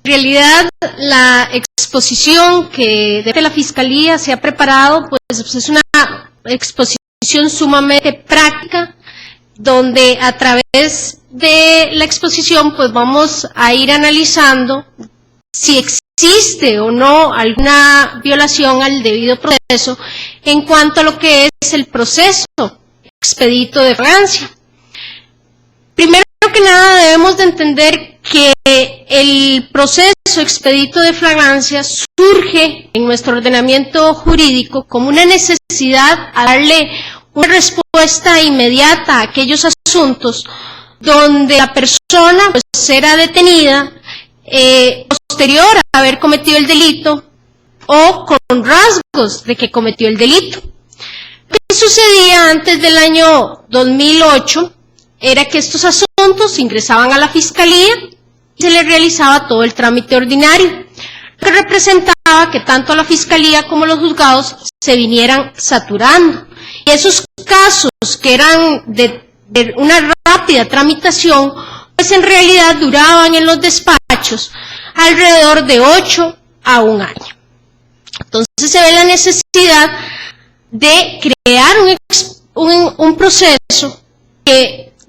realidad, la exposición que desde la Fiscalía se ha preparado, pues es una exposición sumamente práctica, donde a través de la exposición pues vamos a ir analizando si existe o no alguna violación al debido proceso en cuanto a lo que es el proceso expedito de flagrancia. Primero que nada debemos de entender que el proceso expedito de flagrancia surge en nuestro ordenamiento jurídico como una necesidad a darle una respuesta inmediata a aquellos asuntos donde la persona pues, será detenida posterior a haber cometido el delito o con rasgos de que cometió el delito. Lo que sucedía antes del año 2008 era que estos asuntos ingresaban a la Fiscalía y se les realizaba todo el trámite ordinario, lo que representaba que tanto la Fiscalía como los juzgados se vinieran saturando. Y esos casos que eran de una rápida tramitación, pues en realidad duraban en los despachos alrededor de 8 a 1 año. Entonces se ve la necesidad de crear un proceso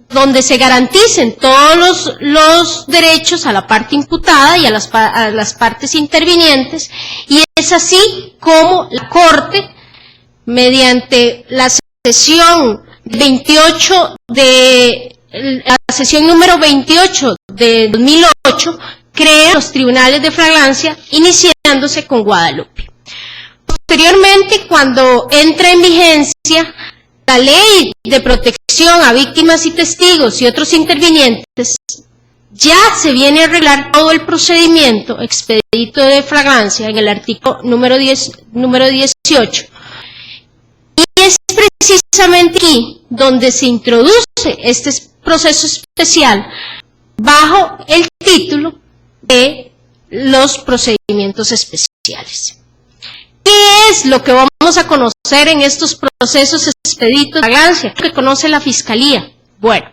donde se garanticen todos los derechos a la parte imputada y a las partes intervinientes, y es así como la Corte, mediante la sesión 28 la sesión número 28 de 2008, crea los tribunales de flagrancia, iniciándose con Guadalupe. Posteriormente, cuando entra en vigencia la ley de protección a víctimas y testigos y otros intervinientes, ya se viene a arreglar todo el procedimiento expedito de flagrancia en el artículo número 18. Y es precisamente aquí donde se introduce este proceso especial bajo el título de los procedimientos especiales. ¿Qué es lo que vamos a conocer en estos procesos expeditos de flagrancia que conoce la Fiscalía? Bueno,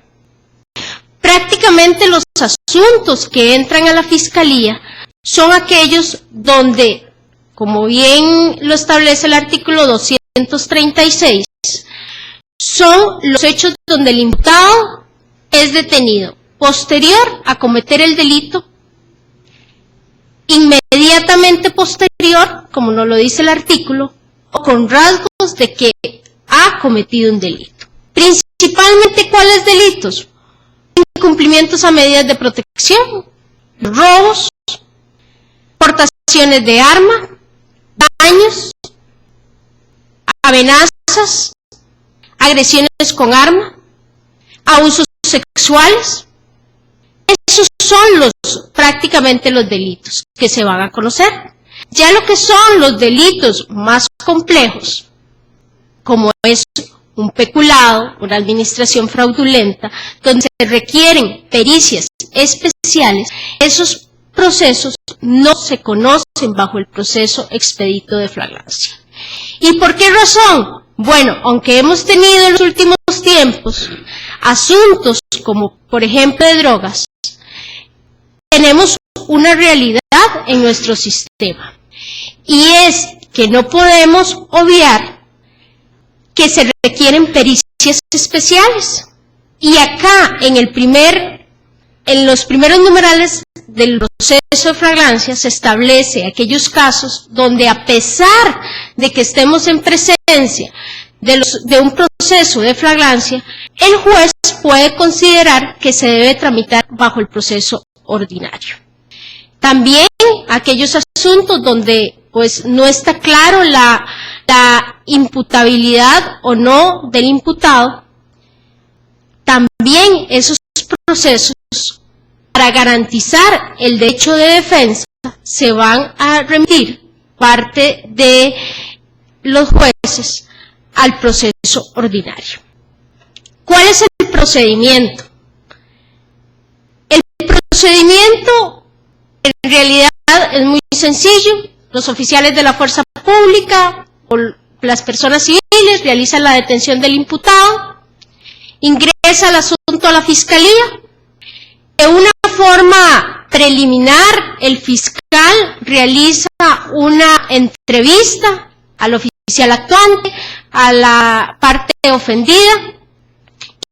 prácticamente los asuntos que entran a la Fiscalía son aquellos donde, como bien lo establece el artículo 236, son los hechos donde el imputado es detenido posterior a cometer el delito, inmediatamente posterior, como nos lo dice el artículo, o con rasgos de que ha cometido un delito. Principalmente, ¿cuáles delitos? Incumplimientos a medidas de protección, robos, portaciones de arma, daños, amenazas, agresiones con arma, abusos sexuales. Esos son prácticamente los delitos que se van a conocer. Ya lo que son los delitos más complejos, como es un peculado, una administración fraudulenta, donde se requieren pericias especiales, esos procesos no se conocen bajo el proceso expedito de flagrancia. ¿Y por qué razón? Bueno, aunque hemos tenido en los últimos tiempos asuntos como, por ejemplo, de drogas, tenemos una realidad en nuestro sistema, y es que no podemos obviar que se requieren pericias especiales. Y acá, en los primeros numerales del proceso de flagrancia, se establece aquellos casos donde, a pesar de que estemos en presencia de un proceso de flagrancia, el juez puede considerar que se debe tramitar bajo el proceso ordinario. También aquellos asuntos donde pues no está claro la imputabilidad o no del imputado, también esos procesos, para garantizar el derecho de defensa, se van a remitir parte de los jueces al proceso ordinario. ¿Cuál es el procedimiento? El procedimiento en realidad es muy sencillo. Los oficiales de la fuerza pública o las personas civiles realizan la detención del imputado, ingresa el asunto a la Fiscalía, De una forma preliminar, el fiscal realiza una entrevista al oficial actuante, a la parte ofendida,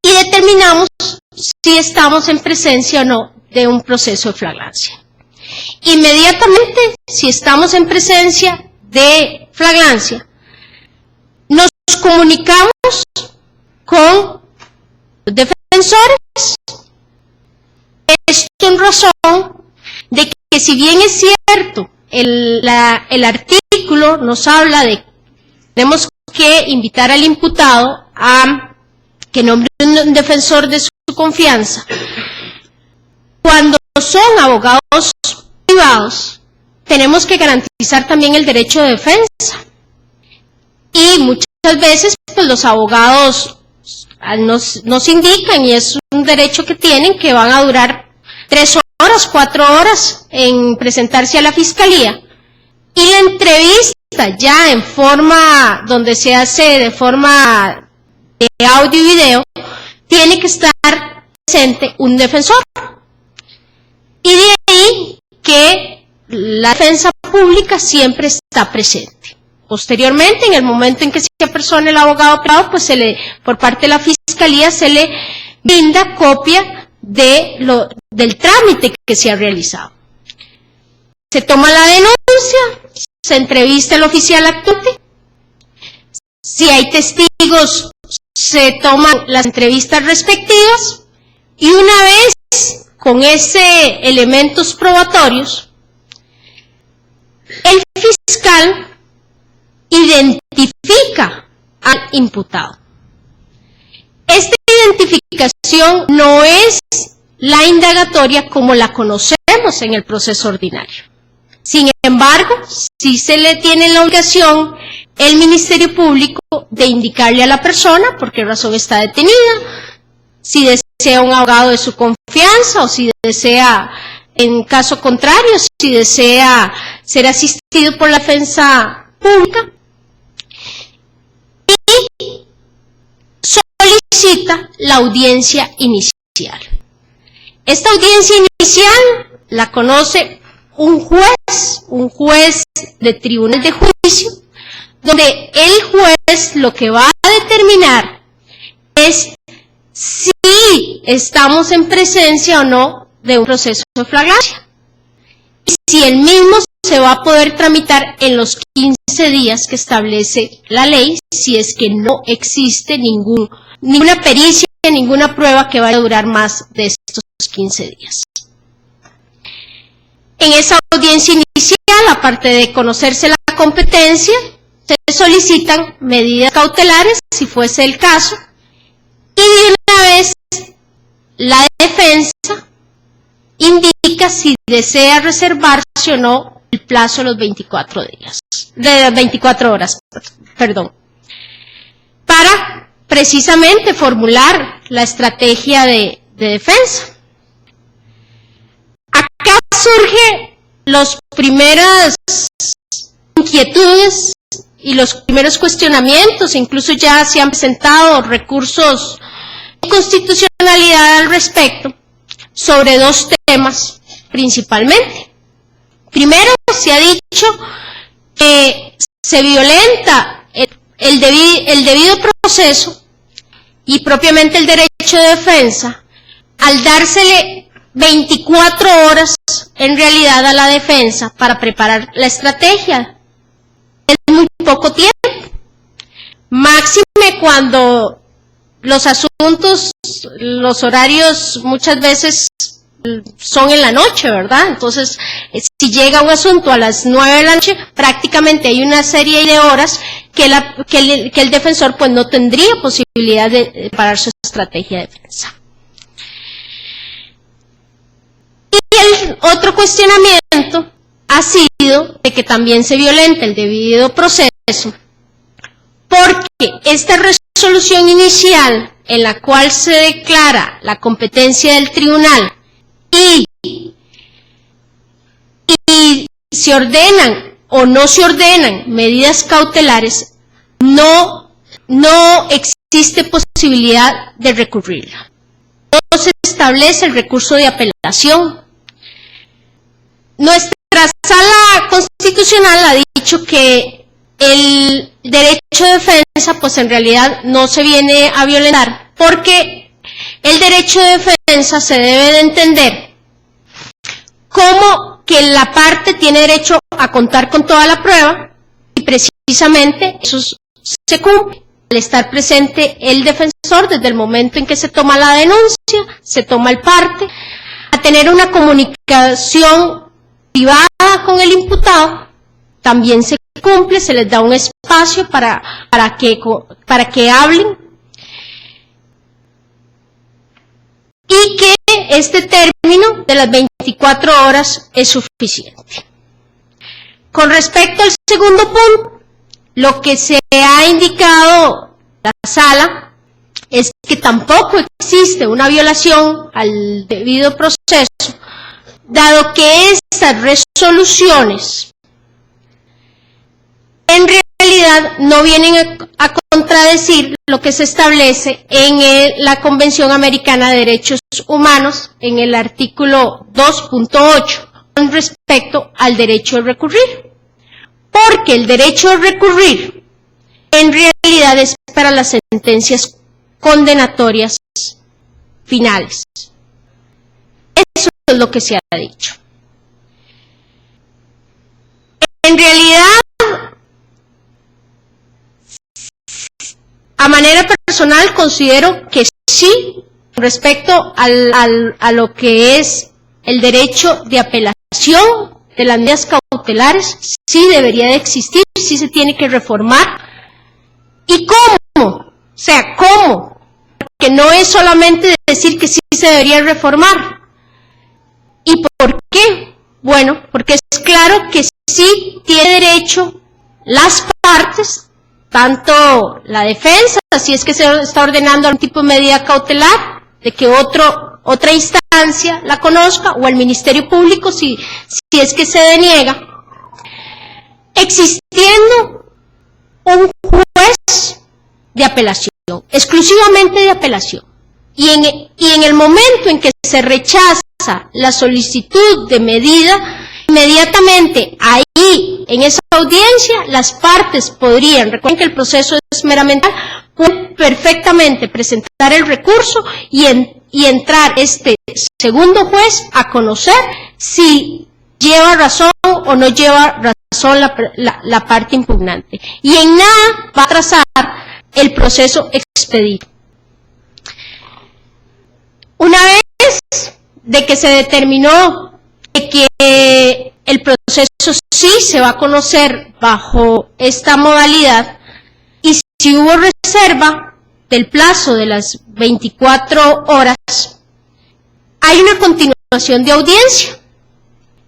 y determinamos si estamos en presencia o no de un proceso de flagrancia. Inmediatamente, si estamos en presencia de flagrancia, nos comunicamos con los defensores. Esto en razón de que si bien es cierto, el artículo nos habla de que tenemos que invitar al imputado a que nombre un defensor de su confianza, cuando son abogados privados, tenemos que garantizar también el derecho de defensa. Y muchas veces pues, los abogados nos indican, y es un derecho que tienen, que van a durar 3 horas, 4 horas en presentarse a la fiscalía. Y la entrevista ya en forma, donde se hace de forma de audio y video, tiene que estar presente un defensor. Y de ahí que la defensa pública siempre está presente. Posteriormente, en el momento en que se apersone el abogado privado, pues por parte de la fiscalía se le brinda copia del trámite que se ha realizado. Se toma la denuncia, se entrevista al oficial actuante. Si hay testigos, se toman las entrevistas respectivas, y una vez con elementos probatorios, el fiscal identifica al imputado. Esta identificación no es la indagatoria como la conocemos en el proceso ordinario. Sin embargo, sí se le tiene la obligación el Ministerio Público de indicarle a la persona por qué razón está detenida, si desea un abogado de su confianza o si desea, en caso contrario, si desea ser asistido por la defensa pública, y solicita la audiencia inicial. Esta audiencia inicial la conoce un juez de tribunal de juicio, donde el juez lo que va a determinar es si estamos en presencia o no de un proceso de flagrancia, y si el mismo se va a poder tramitar en los 15 días que establece la ley, si es que no existe ninguna pericia, ninguna prueba que vaya a durar más de estos 15 días. En esa audiencia inicial, aparte de conocerse la competencia, se solicitan medidas cautelares, si fuese el caso, y de una vez la defensa indica si desea reservarse o no el plazo de los 24 horas, para precisamente formular la estrategia de defensa. Acá surgen las primeras inquietudes y los primeros cuestionamientos, incluso ya se han presentado recursos de constitucionalidad al respecto, sobre 2 temas principalmente. Primero, se ha dicho que se violenta el debido proceso y propiamente el derecho de defensa al dársele 24 horas en realidad a la defensa para preparar la estrategia. Es muy poco tiempo, máxime cuando los asuntos, los horarios muchas veces son en la noche, ¿verdad? Entonces, si llega un asunto a las 9 de la noche, prácticamente hay una serie de horas que el defensor pues no tendría posibilidad de preparar su estrategia de defensa. Y el otro cuestionamiento ha sido de que también se violenta el debido proceso, porque esta resolución inicial en la cual se declara la competencia del tribunal y se ordenan o no se ordenan medidas cautelares, no existe posibilidad de recurrirla. se establece el recurso de apelación. Nuestra sala constitucional ha dicho que el derecho de defensa, pues en realidad no se viene a violentar, porque el derecho de defensa se debe de entender como que la parte tiene derecho a contar con toda la prueba, y precisamente eso se cumple al estar presente el defensor desde el momento en que se toma la denuncia, se toma el parte, a tener una comunicación privada con el imputado, también se cumple, se les da un espacio para que hablen, y que este término de las 24 horas es suficiente. Con respecto al segundo punto, lo que se ha indicado la sala es que tampoco existe una violación al debido proceso, dado que estas resoluciones en realidad no vienen a contradecir lo que se establece en la Convención Americana de Derechos Humanos en el artículo 2.8 con respecto al derecho a recurrir, porque el derecho a recurrir en realidad es para las sentencias condenatorias finales. Eso es lo que se ha dicho. En realidad, a manera personal, considero que sí, respecto a lo que es el derecho de apelación de las medidas cautelares, sí debería de existir, sí se tiene que reformar. ¿Y cómo? O sea, ¿cómo? Porque no es solamente decir que sí se debería reformar. ¿Y por qué? Bueno, porque es claro que sí tiene derecho las partes, tanto la defensa, si es que se está ordenando algún tipo de medida cautelar, de que otra instancia la conozca, o el Ministerio Público, si es que se deniega, existiendo un juez de apelación, exclusivamente de apelación. Y en el momento en que se rechaza la solicitud de medida, inmediatamente ahí, en esa audiencia, las partes podrían, recuerden que el proceso es meramente, pueden perfectamente presentar el recurso y entrar este segundo juez a conocer si lleva razón o no lleva razón la parte impugnante. Y en nada va a atrasar el proceso expedito. Una vez de que se determinó de que el proceso sí se va a conocer bajo esta modalidad, y si hubo reserva del plazo de las 24 horas, hay una continuación de audiencia.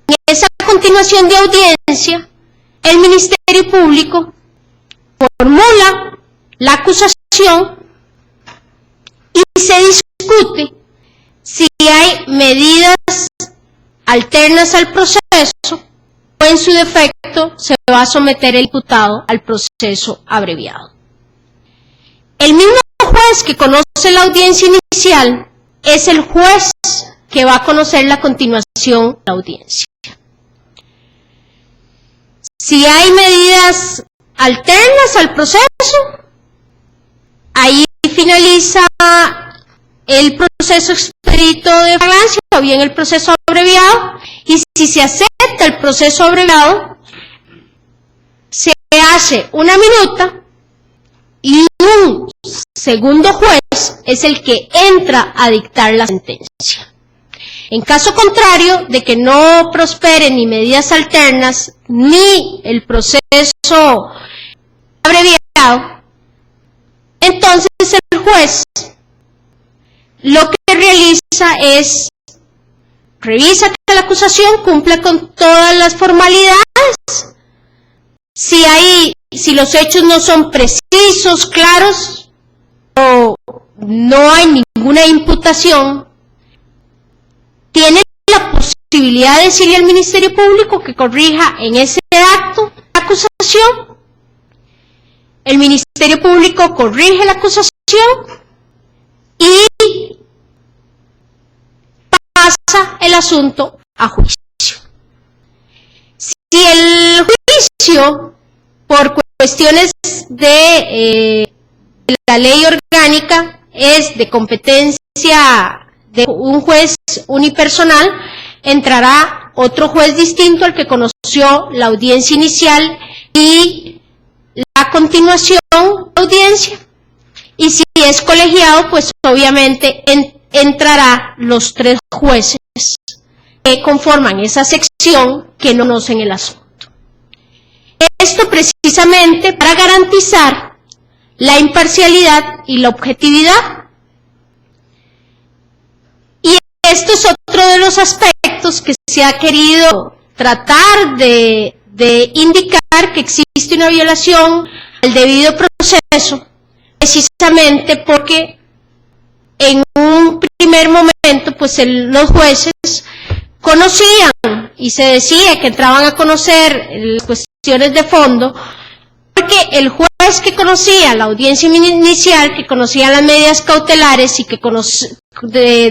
En esa continuación de audiencia, el Ministerio Público formula la acusación y se discute si hay medidas alternas al proceso o en su defecto se va a someter el imputado al proceso abreviado. El mismo juez que conoce la audiencia inicial es el juez que va a conocer la continuación de la audiencia. Si hay medidas alternas al proceso, ahí finaliza el proceso expedito de flagrancia o bien el proceso abreviado, y si se acepta el proceso abreviado, se hace una minuta y un segundo juez es el que entra a dictar la sentencia. En caso contrario de que no prosperen ni medidas alternas ni el proceso abreviado, entonces el juez lo que realiza es revisa que la acusación cumple con todas las formalidades. Si los hechos no son precisos, claros, o no hay ninguna imputación, tiene la posibilidad de decirle al Ministerio Público que corrija en ese acto la acusación. El Ministerio Público corrige la acusación y pasa el asunto a juicio. Si el juicio, por cuestiones de la ley orgánica, es de competencia de un juez unipersonal, entrará otro juez distinto al que conoció la audiencia inicial y la continuación de la audiencia. Y si es colegiado, pues obviamente entrará los 3 jueces que conforman esa sección que no conocen el asunto. Esto precisamente para garantizar la imparcialidad y la objetividad. Y esto es otro de los aspectos que se ha querido tratar de indicar que existe una violación al debido proceso, precisamente porque en un primer momento pues los jueces conocían y se decía que entraban a conocer las cuestiones de fondo, porque el juez que conocía la audiencia inicial, que conocía las medidas cautelares y que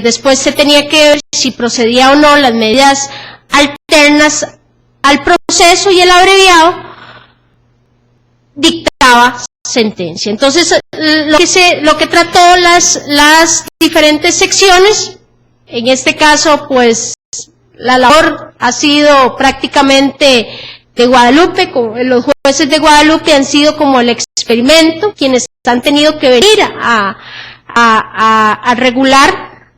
después se tenía que ver si procedía o no las medidas alternas al proceso y el abreviado, dictaba sentencia. Entonces, lo que trató las diferentes secciones, en este caso, pues, la labor ha sido prácticamente de Guadalupe, los jueces de Guadalupe han sido como el experimento, quienes han tenido que venir a regular,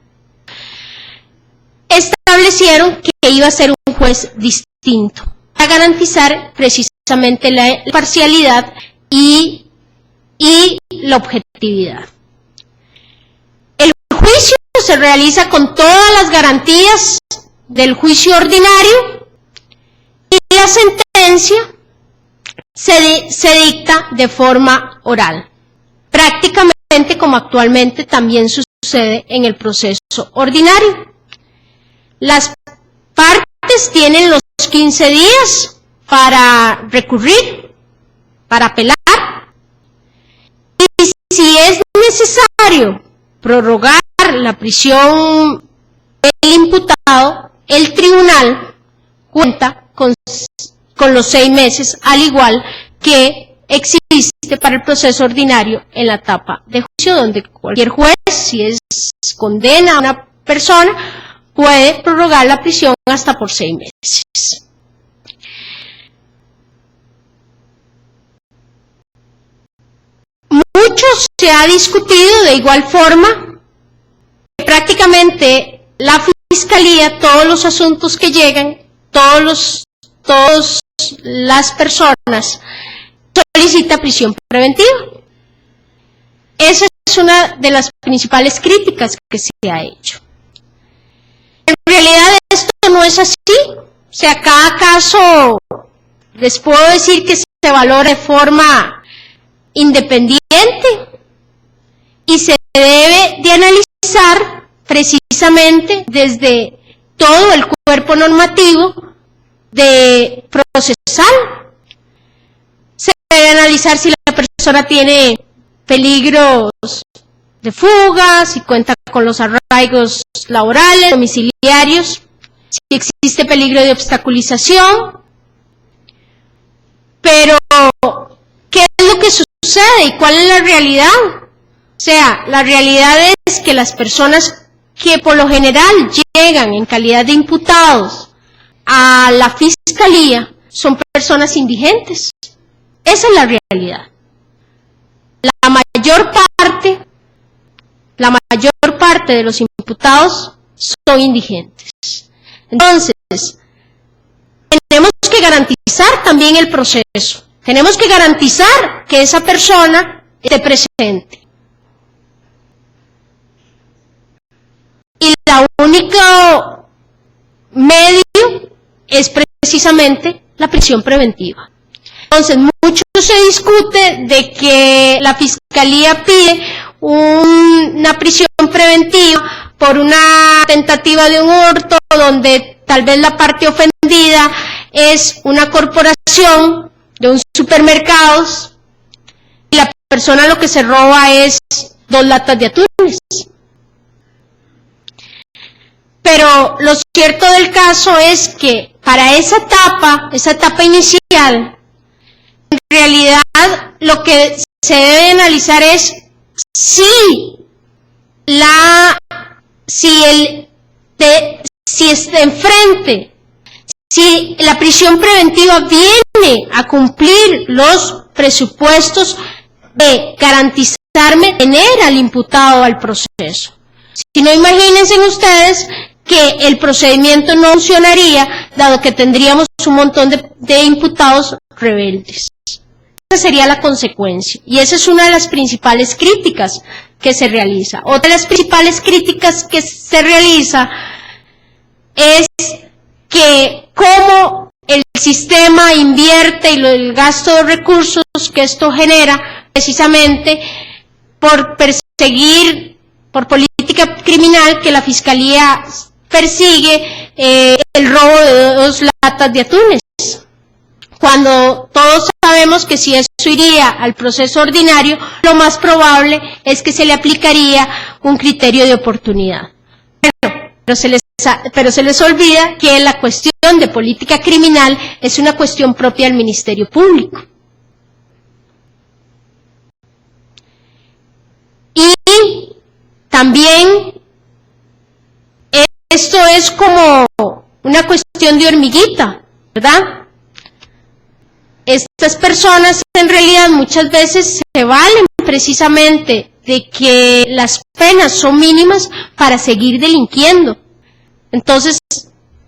establecieron que iba a ser un juez distinto, para garantizar precisamente la imparcialidad y la objetividad. El juicio se realiza con todas las garantías del juicio ordinario y la sentencia se dicta de forma oral, prácticamente como actualmente también sucede en el proceso ordinario. Las partes tienen los 15 días para recurrir, para apelar, y si es necesario prorrogar la prisión del imputado, el tribunal cuenta con los 6 meses, al igual que existe para el proceso ordinario en la etapa de juicio, donde cualquier juez, si condena a una persona, puede prorrogar la prisión hasta por 6 meses. Mucho se ha discutido de igual forma que prácticamente la Fiscalía, todos los asuntos que llegan, todas las personas, solicita prisión preventiva. Esa es una de las principales críticas que se ha hecho. En realidad esto no es así. O sea, cada caso, les puedo decir que se valora de forma independiente y se debe de analizar precisamente desde todo el cuerpo normativo de procesal. Se debe analizar si la persona tiene peligros de fuga, si cuenta con los arraigos laborales, domiciliarios, si existe peligro de obstaculización. Pero, ¿qué es lo que sucede y cuál es la realidad? O sea, la realidad es que las personas que por lo general llegan en calidad de imputados a la Fiscalía son personas indigentes. Esa es la realidad. La mayor parte de los imputados son indigentes. Entonces, tenemos que garantizar también el proceso. Tenemos que garantizar que esa persona esté presente. Y el único medio es precisamente la prisión preventiva. Entonces, mucho se discute de que la Fiscalía pide una prisión preventiva por una tentativa de un hurto donde tal vez la parte ofendida es una corporación de un supermercados y la persona lo que se roba es 2 latas de atunes. Pero lo cierto del caso es que para esa etapa inicial, en realidad lo que se debe analizar es si la prisión preventiva viene a cumplir los presupuestos de garantizarme tener al imputado al proceso. Si no, imagínense ustedes que el procedimiento no funcionaría, dado que tendríamos un montón de imputados rebeldes. Esa sería la consecuencia, y esa es una de las principales críticas que se realiza. Otra de las principales críticas que se realiza es que cómo el sistema invierte y el gasto de recursos que esto genera precisamente por perseguir, por política criminal, que la Fiscalía persigue el robo de 2 latas de atunes. Cuando todos sabemos que si eso iría al proceso ordinario, lo más probable es que se le aplicaría un criterio de oportunidad. Pero se les olvida que la cuestión de política criminal es una cuestión propia del Ministerio Público. Y también esto es como una cuestión de hormiguita, ¿verdad? Estas personas en realidad muchas veces se valen precisamente de que las penas son mínimas para seguir delinquiendo. Entonces,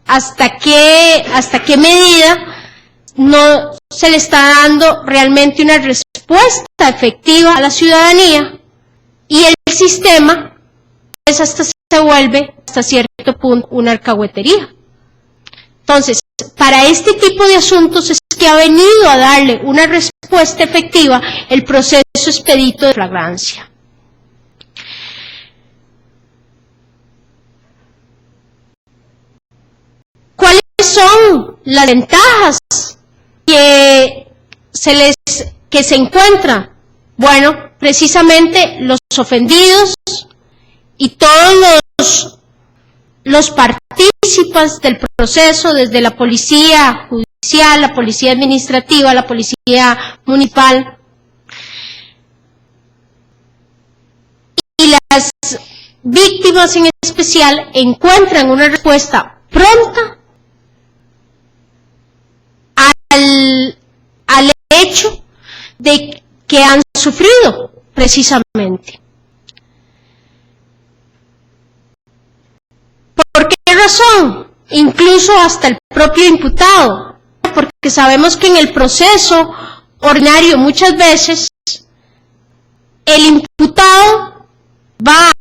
¿hasta qué medida no se le está dando realmente una respuesta efectiva a la ciudadanía? Y el sistema, pues hasta se vuelve, hasta cierto punto, una alcahuetería. Entonces, para este tipo de asuntos es que ha venido a darle una respuesta efectiva el proceso expedito de flagrancia. ¿Cuáles son las ventajas que se encuentran? Bueno, precisamente los ofendidos y todos los participantes del proceso, desde la policía judicial, la policía administrativa, la policía municipal, y las víctimas en especial, encuentran una respuesta pronta al hecho de que han sufrido precisamente. ¿Por qué razón? Incluso hasta el propio imputado, porque sabemos que en el proceso ordinario muchas veces el imputado va,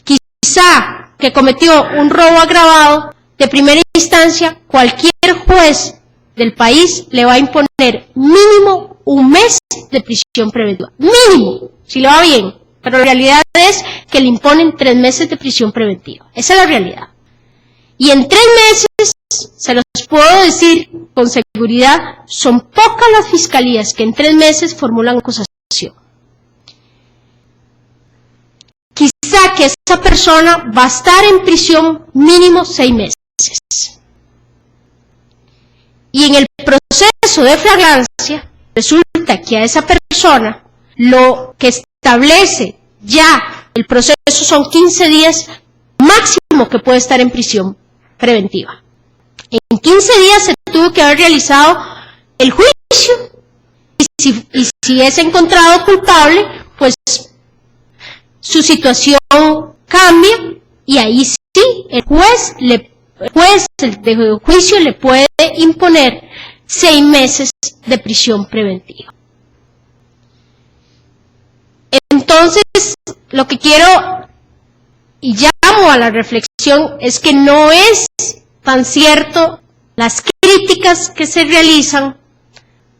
quizá que cometió un robo agravado, de primera instancia cualquier juez del país le va a imponer mínimo 1 mes de prisión preventiva, mínimo, si le va bien. Pero la realidad es que le imponen 3 meses de prisión preventiva. Esa es la realidad. Y en 3 meses, se los puedo decir con seguridad, son pocas las fiscalías que en 3 meses formulan acusación. Quizá que esa persona va a estar en prisión mínimo 6 meses. Y en el proceso de flagrancia, resulta que a esa persona lo que establece ya el proceso son 15 días máximo que puede estar en prisión preventiva. En 15 días se tuvo que haber realizado el juicio, y si es encontrado culpable, pues su situación cambia, y ahí sí el juez de juicio le puede imponer 6 meses de prisión preventiva. Entonces, lo que quiero y llamo a la reflexión es que no es tan cierto las críticas que se realizan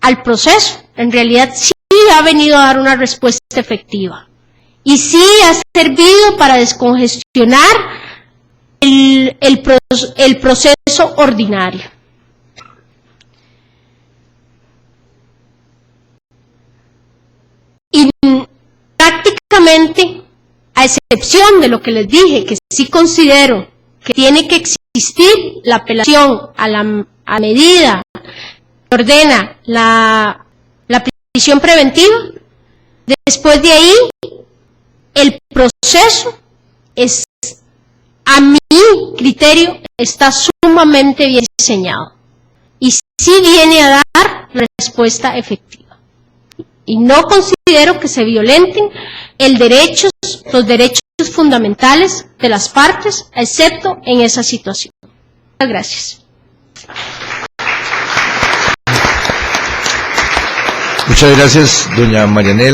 al proceso. En realidad sí ha venido a dar una respuesta efectiva y sí ha servido para descongestionar el proceso ordinario. Y prácticamente, a excepción de lo que les dije, que sí considero que tiene que existir la apelación a la medida que ordena la prisión preventiva. Después de ahí, el proceso es, a mi criterio, está sumamente bien diseñado y sí viene a dar la respuesta efectiva. Y no considero que se violenten los derechos fundamentales de las partes, excepto en esa situación. Muchas gracias. Muchas gracias, doña Marianela.